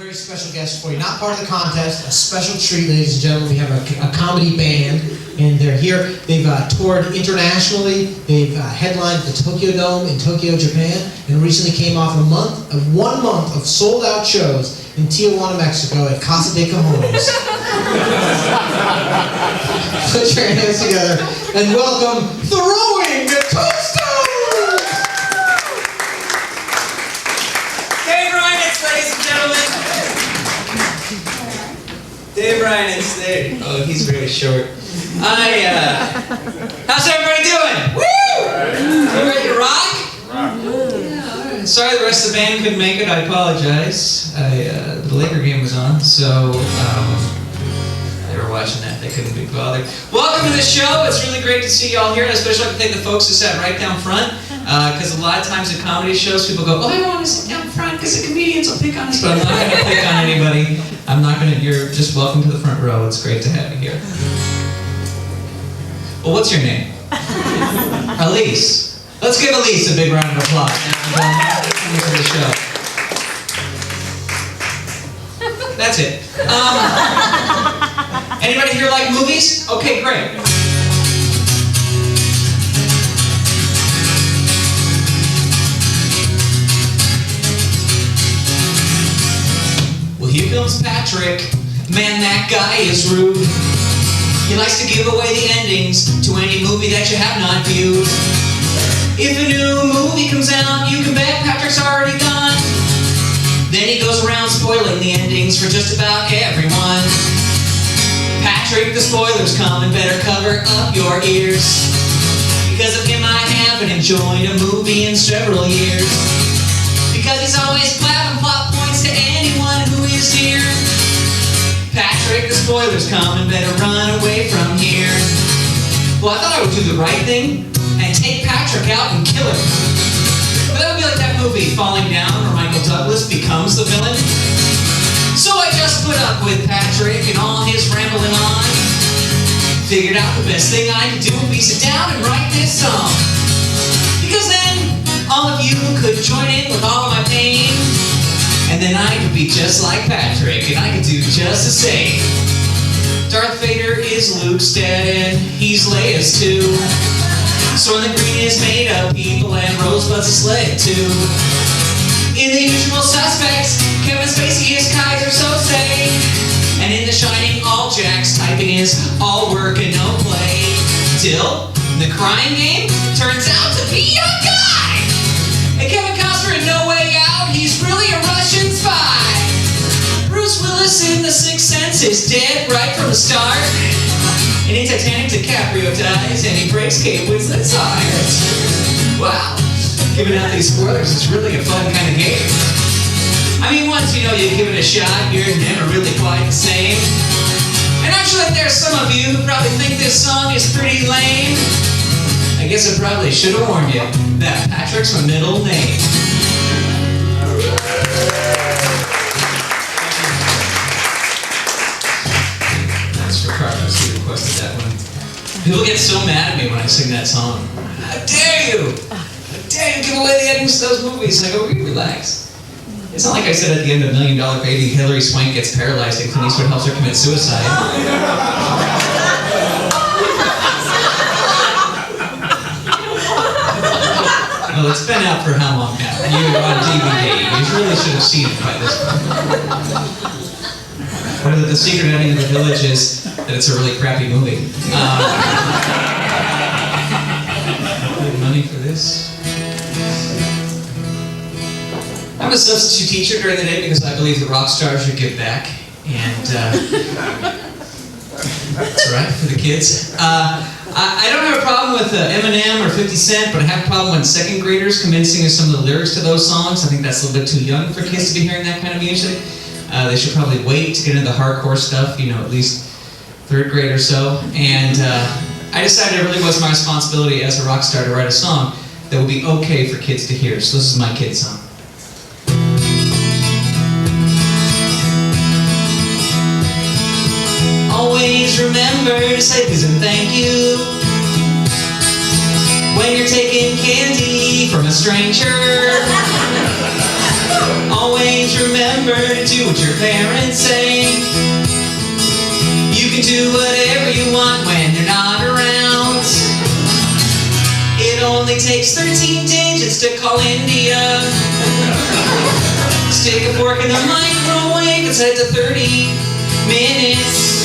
very special guest for you. Not part of the contest, a special treat, ladies and gentlemen. We have a comedy band, and they're here. They've toured internationally. They've headlined the Tokyo Dome in Tokyo, Japan, and recently came off one month of sold-out shows in Tijuana, Mexico at Casa de Cajones. Put your hands together and welcome Throwing the Tombstones! Dave Reinitz, ladies and gentlemen. Dave Reinitz, there. Oh, he's very short. How's everybody doing? Woo! You ready to rock? Yeah, all right. Sorry the rest of the band couldn't make it. I apologize. The Laker game was on, so they were watching that. They couldn't be bothered. Welcome to the show. It's really great to see you all here. Especially like to thank the folks who sat right down front. Because a lot of times at comedy shows, people go, "Oh, I don't want to sit down front because the comedians will pick on us." But I'm not going to pick on anybody. I'm not going to. You're just welcome to the front row. It's great to have you here. Well, what's your name? Elise. Let's give Elise a big round of applause. Welcome to the show. That's it. Anybody here like movies? Okay, great. Well, here comes Patrick. Man, that guy is rude. He likes to give away the endings to any movie that you have not viewed. If a new movie comes out, you can bet Patrick's already gone. Then he goes around spoiling the endings for just about everyone. Patrick, the spoilers come and better cover up your ears. Because of him I haven't enjoyed a movie in several years. Because he's always blabbing plot points to anyone who is here. Patrick, the spoilers come and better run away from here. Well, I thought I would do the right thing and take Patrick out and kill him. But that would be like that movie, Falling Down, where Michael Douglas becomes the villain. So I just put up with Patrick and all his rambling on. Figured out the best thing I could do would be sit down and write this song. Because then, all of you could join in with all of my pain. And then I could be just like Patrick, and I could do just the same. Darth Vader is Luke's dad, and he's Leia's too. Soylent Green is made of people, and Rosebud's a sled too. In The Usual Suspects, Kevin Spacey is Kaiser Sose. And in The Shining, all Jack's typing is all work and no play. Till the Crying Game turns out to be a guy. And Kevin Costner in No Way Out, he's really a Russian spy. Bruce Willis in The Sixth Sense is dead right from the start. And in Titanic, DiCaprio dies and he breaks Kate Winslet's heart. Wow. Giving out these spoilers is really a fun kind of game. I mean, once you know you give it a shot, you're never really quite the same. And I'm sure that there's some of you who probably think this song is pretty lame. I guess I probably should have warned you that Patrick's my middle name. That's for Carlos, he requested that one. People get so mad at me when I sing that song. How dare you! How dare you give away the endings to those movies? I go, relax. It's not like I said at the end of $1 Million Baby, Hilary Swank gets paralyzed and Clint Eastwood helps her commit suicide. Well, it's been out for how long now? You on DVD. You really should have seen it by this point. What is it? The secret ending of The Village is that it's a really crappy movie. Money for this? I'm a substitute teacher during the day because I believe that rock stars should give back. And that's all right for the kids. I don't have a problem with Eminem or 50 Cent, but I have a problem when second graders come in singing some of the lyrics to those songs. I think that's a little bit too young for kids to be hearing that kind of music. They should probably wait to get into the hardcore stuff, you know, at least third grade or so. And I decided it really was my responsibility as a rock star to write a song that would be okay for kids to hear. So this is my kid song. Always remember to say please and thank you when you're taking candy from a stranger. Always remember to do what your parents say. You can do whatever you want when they're not around. It only takes 13 digits to call India. Stick a fork in the microwave and set it to 30 minutes.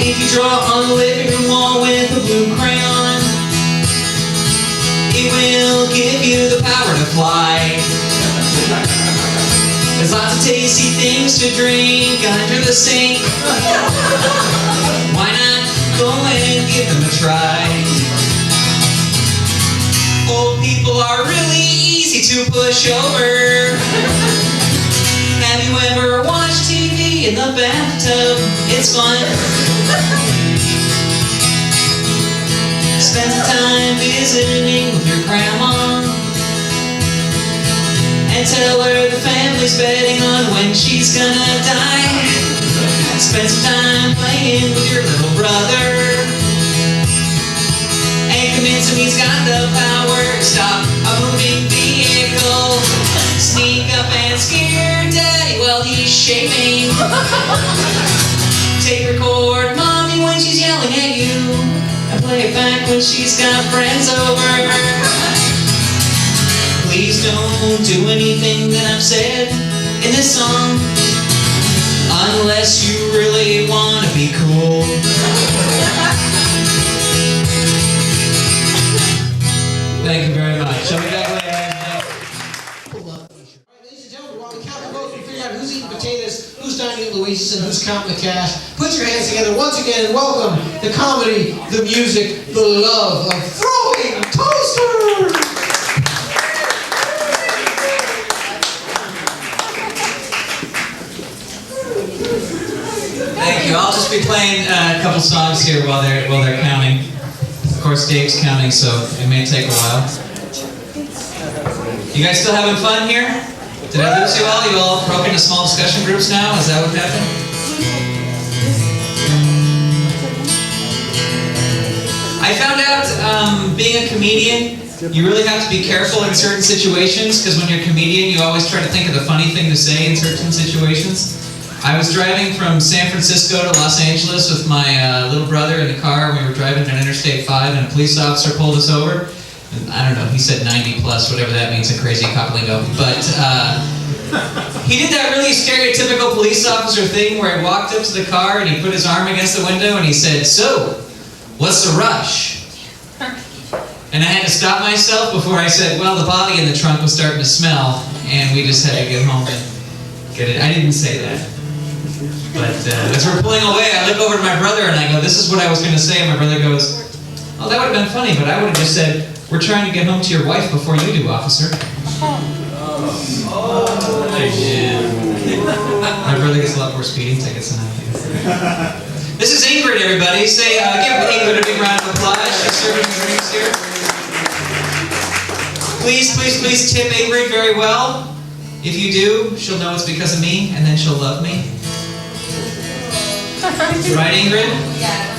If you draw on the living room wall with a blue crayon, it will give you the power to fly. There's lots of tasty things to drink under the sink. Why not go and give them a try? Old people are really easy to push over. Have you ever watched TV in the bathtub? It's fun. Spend some time visiting with your grandma and tell her the family's betting on when she's gonna die. Spend some time playing with your little brother and convince him he's got the power to stop a moving vehicle. Sneak up and scare Daddy while he's shaving. Tape record Mommy when she's yelling at you, and play it back when she's got friends over. Please don't do anything that I've said in this song unless you really want to be cool. Thank you very much. Shall we go ahead? Ladies and gentlemen, while we count the votes, we figure out who's eating potatoes, who's dining at Louise's, and who's counting the cash. Put your hands together once again and welcome the comedy, the music, the love of throwing toasters! Thank you. I'll just be playing a couple songs here while they're counting. Of course, Dave's counting, so it may take a while. You guys still having fun here? Did I lose you all? You all broke into small discussion groups now? Is that what happened? I found out being a comedian, you really have to be careful in certain situations, because when you're a comedian, you always try to think of the funny thing to say in certain situations. I was driving from San Francisco to Los Angeles with my little brother in the car. We were driving down Interstate 5 and a police officer pulled us over. And I don't know, he said 90 plus, whatever that means, a crazy cocklingo. But he did that really stereotypical police officer thing where he walked up to the car and he put his arm against the window and he said, "So, what's the rush?" And I had to stop myself before I said, "Well, the body in the trunk was starting to smell and we just had to get home and get it." I didn't say that. But as we're pulling away, I look over to my brother and I go, "This is what I was going to say." And my brother goes, "Oh, that would have been funny, but I would have just said, 'We're trying to get home to your wife before you do, officer.'" Yeah. My brother gets a lot more speeding tickets than I do. This is Ingrid, everybody. Say, give Ingrid a big round of applause. She's serving drinks here. Please, please, please tip Ingrid very well. If you do, she'll know it's because of me, and then she'll love me. Right, Ingrid? Yeah.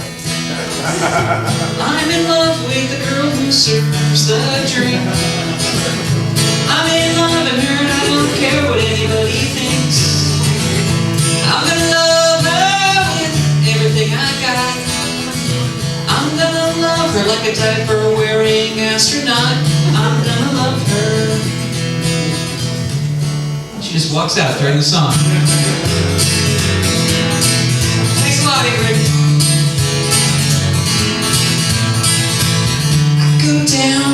I'm in love with the girl who serves the drink. I'm in love with her and I don't care what anybody thinks. I'm gonna love her with everything I got. I'm gonna love her like a diaper-wearing astronaut. I'm gonna love her. She just walks out during the song. Thanks a lot, Ingrid. Go down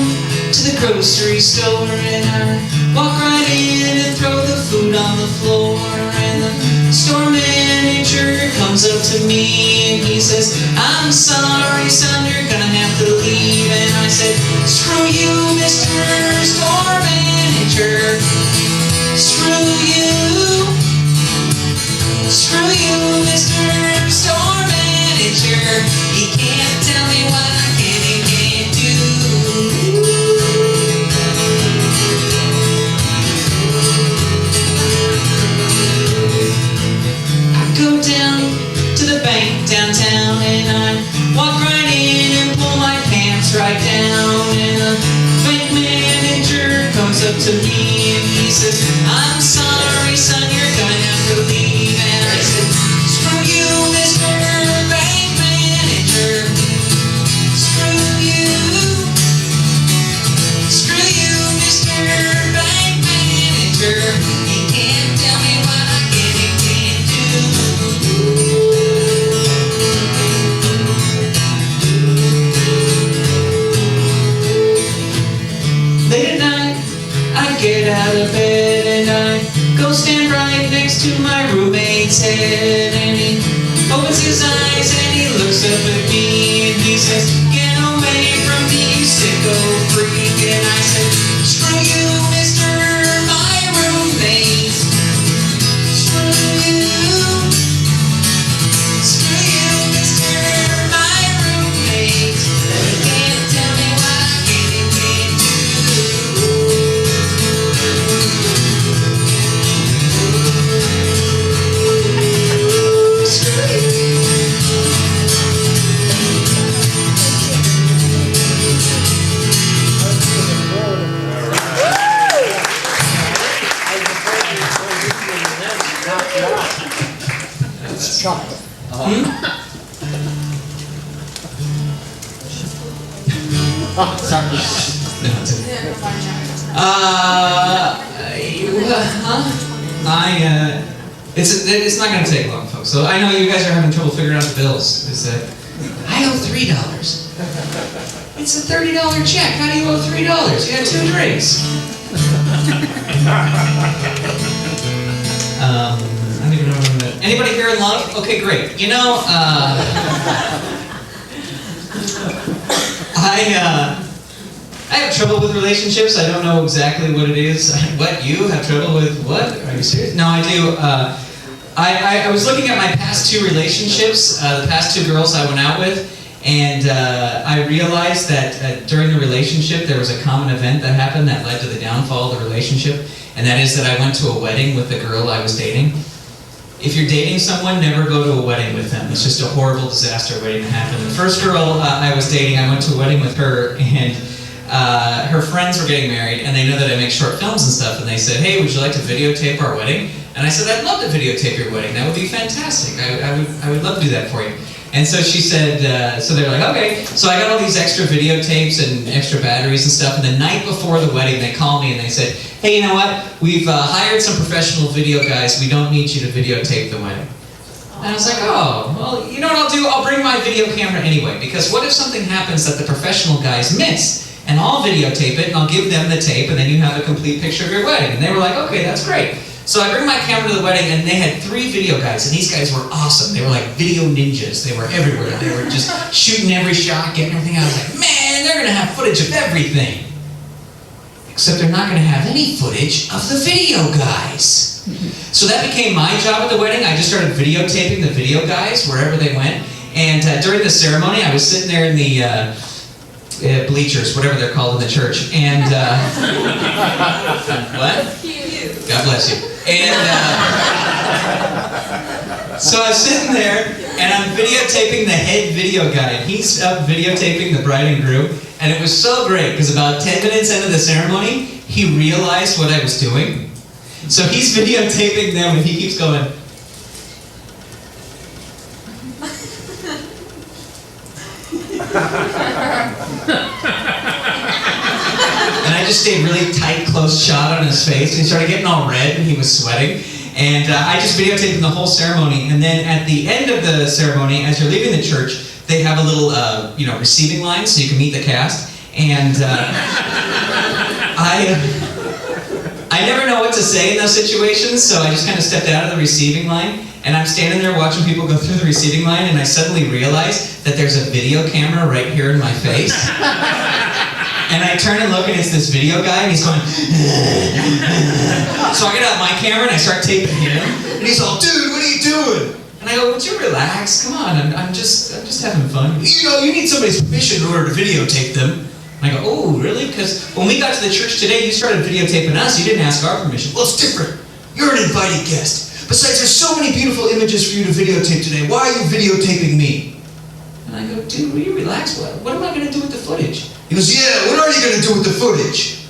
to the grocery store and I walk right in and throw the food on the floor, and the store manager comes up to me and he says, "I'm sorry son, you're gonna have to leave." And I said, "Screw you, Mr. Store Manager. Screw you. Screw you, Mr. Store Manager. You can't tell me what I can and can't do." I go down to the bank downtown and I walk right in and pull my pants right down, and the bank manager I'm sorry, son, you're gonna have to leave. And I said, screw you, Mr. Bank Manager. Screw you. Screw you, Mr. Bank Manager. You can't tell me what I can and can't do. Late at night, I get out of bed and I go stand right next to my roommate's head. And he opens his eyes and he looks up at me and he says, get away from me, you sicko freak. And I said, screw you, Mr. My roommate. Screw you. Screw you, Mr. My roommate. You can't tell me what I can and can't do. Screw you. It's not going to take long, folks. So I know you guys are having trouble figuring out the bills. I owe $3. It's a $30 check. How do you owe $3? You had 2 drinks. I don't even know what I'm gonna... Anybody here in love? Okay, great. You know, I have trouble with relationships. I don't know exactly what it is. What, you have trouble with what? Are you serious? No, I do. I was looking at my past 2 relationships, the past 2 girls I went out with, and I realized that during the relationship there was a common event that happened that led to the downfall of the relationship, and that is that I went to a wedding with the girl I was dating. If you're dating someone, never go to a wedding with them. It's just a horrible disaster waiting to happen. The first girl I was dating, I went to a wedding with her, and her friends were getting married, and they know that I make short films and stuff, and they said, hey, would you like to videotape our wedding? And I said, I'd love to videotape your wedding. That would be fantastic. I would love to do that for you. And so she said, so they're like, okay. So I got all these extra videotapes and extra batteries and stuff, and the night before the wedding, they called me and they said, hey, you know what? We've hired some professional video guys. We don't need you to videotape the wedding. And I was like, oh, well, you know what I'll do? I'll bring my video camera anyway, because what if something happens that the professional guys miss? And I'll videotape it, and I'll give them the tape, and then you have a complete picture of your wedding. And they were like, okay, that's great. So I bring my camera to the wedding, and they had 3 video guys, and these guys were awesome. They were like video ninjas. They were everywhere. They were just shooting every shot, getting everything out. I was like, man, they're going to have footage of everything. Except they're not going to have any footage of the video guys. So that became my job at the wedding. I just started videotaping the video guys wherever they went. And during the ceremony, I was sitting there in the bleachers, whatever they're called in the church. And, what? God bless you. And so I was sitting there, and I'm videotaping the head video guy, and he's up videotaping the bride and groom, and it was so great, because about 10 minutes into the ceremony, he realized what I was doing. So he's videotaping them, and he keeps going, and I just stayed really tight, close shot on his face, and he started getting all red, and he was sweating. And I just videotaped him the whole ceremony. And then at the end of the ceremony, as you're leaving the church, they have a little, receiving line so you can meet the cast. And I never know what to say in those situations, so I just kind of stepped out of the receiving line. And I'm standing there watching people go through the receiving line, and I suddenly realize that there's a video camera right here in my face. And I turn and look, and it's this video guy, and he's going, so I get out my camera, and I start taping him, and he's all, dude, what are you doing? And I go, would you relax? Come on, I'm just having fun. You know, you need somebody's permission in order to videotape them. And I go, oh, really? Because when we got to the church today, you started videotaping us. You didn't ask our permission. Well, it's different. You're an invited guest. Besides, there's so many beautiful images for you to videotape today. Why are you videotaping me? And I go, dude, will you relax? What am I going to do with the footage? He goes, yeah, what are you going to do with the footage?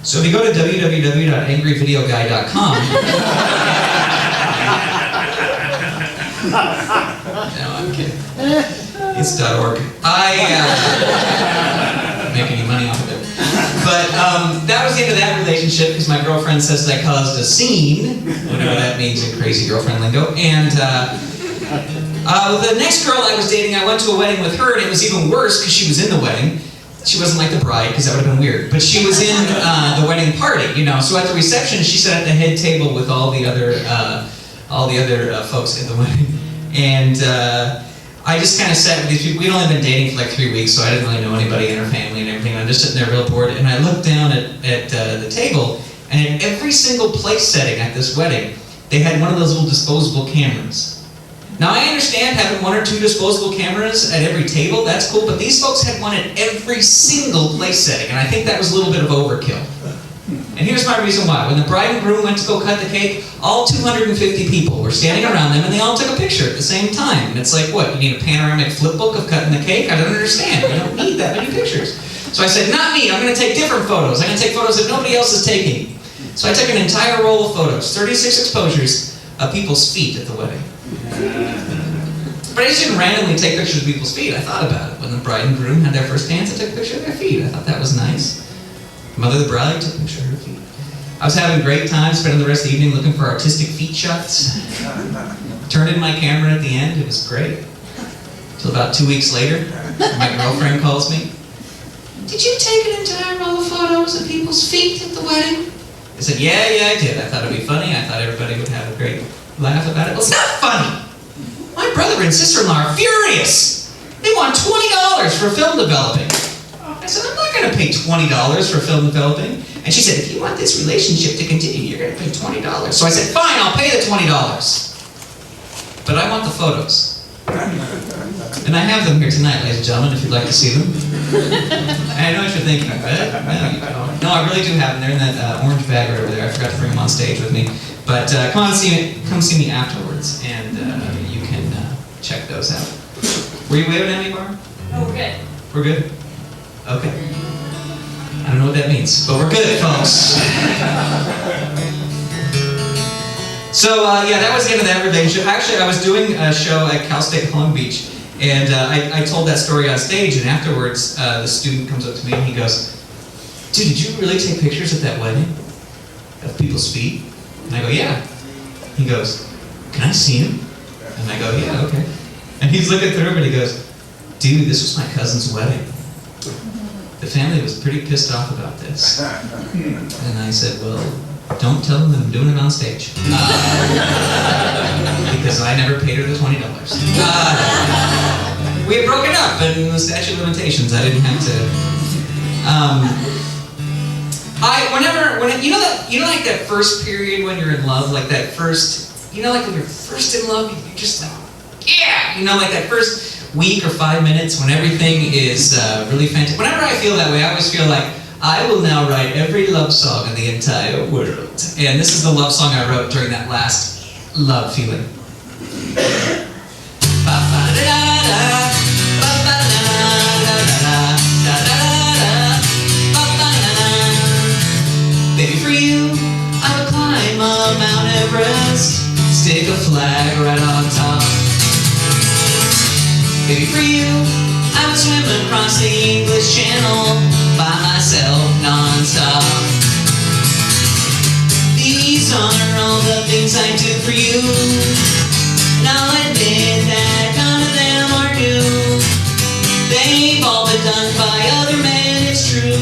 So if you go to www.angryvideoguy.com, no, I'm kidding. It's .org. Make any money off of it. But that was the end of that relationship because my girlfriend says that I caused a scene, whatever that means in crazy girlfriend lingo. And the next girl I was dating, I went to a wedding with her, and it was even worse because she was in the wedding. She wasn't like the bride, because that would have been weird. But she was in the wedding party, you know. So at the reception, she sat at the head table with all the other folks in the wedding. And I just kind of sat with these people. We'd only been dating for like 3 weeks, so I didn't really know anybody in her family and everything. I'm just sitting there real bored. And I looked down at the table, and in every single place setting at this wedding, they had one of those little disposable cameras. Now, I understand having 1 or 2 disposable cameras at every table, that's cool, but these folks had one at every single place setting, and I think that was a little bit of overkill. And here's my reason why. When the bride and groom went to go cut the cake, all 250 people were standing around them, and they all took a picture at the same time. And it's like, what, you need a panoramic flip book of cutting the cake? I don't understand. You don't need that many pictures. So I said, not me, I'm going to take different photos. I'm going to take photos that nobody else is taking. So I took an entire roll of photos, 36 exposures of people's feet at the wedding. But I just didn't randomly take pictures of people's feet. I thought about it. When the bride and groom had their first dance, I took a picture of their feet. I thought that was nice. The mother of the bride took a picture of her feet. I was having a great time, spending the rest of the evening looking for artistic feet shots. Turned in my camera at the end. It was great. Until about 2 weeks later, my girlfriend calls me. Did you take an entire roll of photos of people's feet at the wedding? I said, yeah, I did. I thought it'd be funny. I thought everybody would have a great laugh about it. Well, it's not funny. My brother and sister-in-law are furious. They want $20 for film developing. I said, I'm not going to pay $20 for film developing. And she said, if you want this relationship to continue, you're going to pay $20. So I said, fine, I'll pay the $20. But I want the photos. And I have them here tonight, ladies and gentlemen, if you'd like to see them. I know what you're thinking, but no, you don't. No, I really do have them. They're in that orange bag right over there. I forgot to bring them on stage with me. But come see me afterwards, and you can check those out. Were you waving at me, Barbara? Oh, we're good. We're good? Okay. I don't know what that means, but we're good, folks. So, yeah, that was the end of that relationship. Actually, I was doing a show at Cal State Long Beach, and I told that story on stage, and afterwards, the student comes up to me and he goes, dude, did you really take pictures at that wedding? Of people's feet? And I go, yeah. He goes, can I see him? And I go, yeah, okay. And he's looking through him and he goes, dude, this was my cousin's wedding. The family was pretty pissed off about this. And I said, well, don't tell them that I'm doing it on stage. Because I never paid her the $20. We had broken up, and the statute of limitations, I didn't have to. You know, like that first period when you're in love, like that first, like when you're first in love, you're just like, yeah, like that first week or 5 minutes when everything is really fantastic. Whenever I feel that way, I always feel like I will now write every love song in the entire world. And this is the love song I wrote during that last love feeling. Baby, for you, I would climb up Mount Everest, stick a flag right on top. Baby, for you, I would swim across the English Channel by myself non-stop. These are all the things I do for you, and I'll admit that none of them are new. They've all been done by other men, it's true.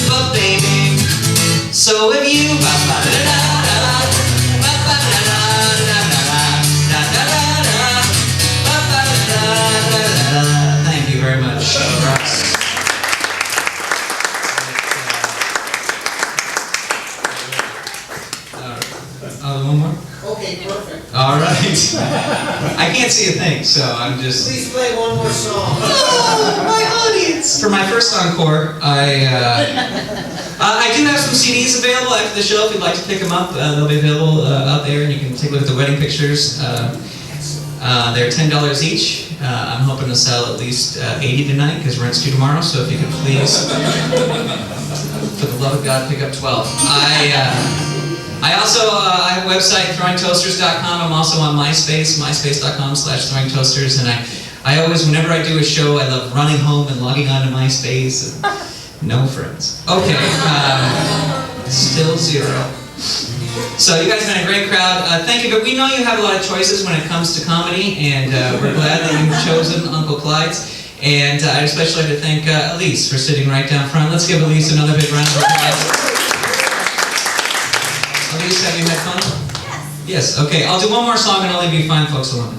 But baby, so have you. Thank you very much. One more? Okay, perfect. All right. I can't see a thing, so I'm just... Please play one more song. Oh, my audience! For my first encore, I do have some CDs available after the show. If you'd like to pick them up, they'll be available out there, and you can take a look at the wedding pictures. They're $10 each. I'm hoping to sell at least 80 tonight, because rent's due tomorrow, so if you could please For the love of God, pick up 12. I also I have a website, throwingtoasters.com. I'm also on MySpace, myspace.com/throwingtoasters. And I always, whenever I do a show, I love running home and logging onto MySpace. And no friends. Okay, still 0. So you guys have been a great crowd. Thank you, but we know you have a lot of choices when it comes to comedy, and we're glad that you've chosen Uncle Clyde's. And I'd especially like to thank Elise for sitting right down front. Let's give Elise another big round of applause. Elise, have you had fun? Yes. Okay, I'll do one more song and I'll leave you fine folks alone.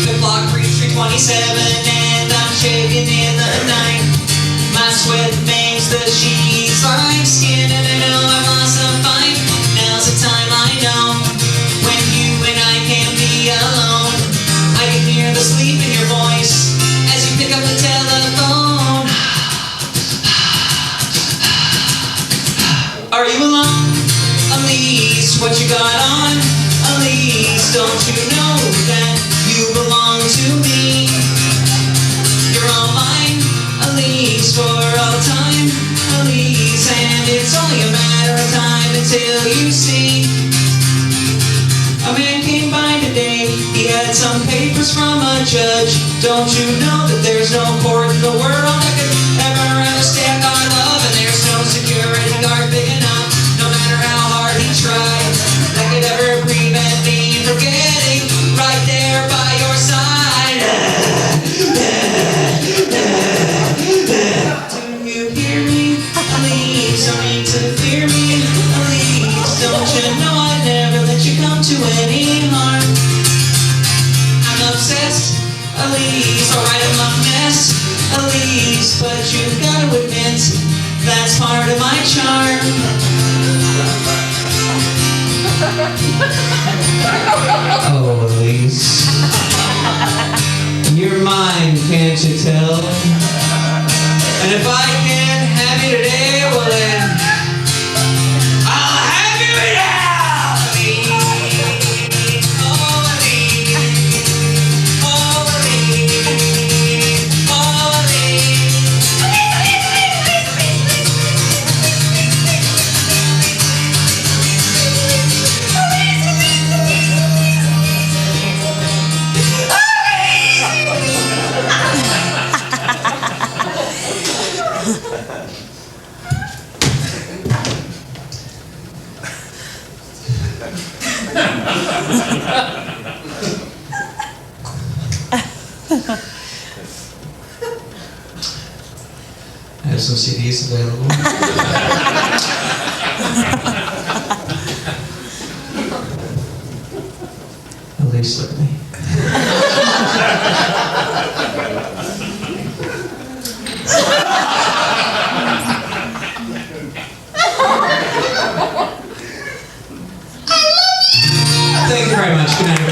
The clock reads 3:27 and I'm shaking in the night. My sweat makes the sheets like skin, and I know I've lost some fight. Now's the time I know when you and I can be alone. I can hear the sleep in your voice as you pick up the telephone. Are you alone? Elise, what you got on? Elise, don't you know that you belong to me? You're all mine, Elise, for all time, Elise, and it's only a matter of time until you see. A man came by today, he had some papers from a judge. Don't you know that there's no court in the world that could ever understand our love, and there's no security guard big enough, no matter how hard he tried, that could ever prevent me from getting right there by your side. Do you hear me? Please don't need to fear me. Please don't you know I'd never let you come to any harm. I'm obsessed, Elise, alright, I'm a mess, Elise, but you've got to admit that's part of my charm. Oh, Elise, you're mine, can't you tell? And if I can't have you today, well then I'll have you now, Elise. Oh, Elise. Oh, Elise. Oh, Elise. I have some CDs available. Elise, look at me. Thank you very much. Good night.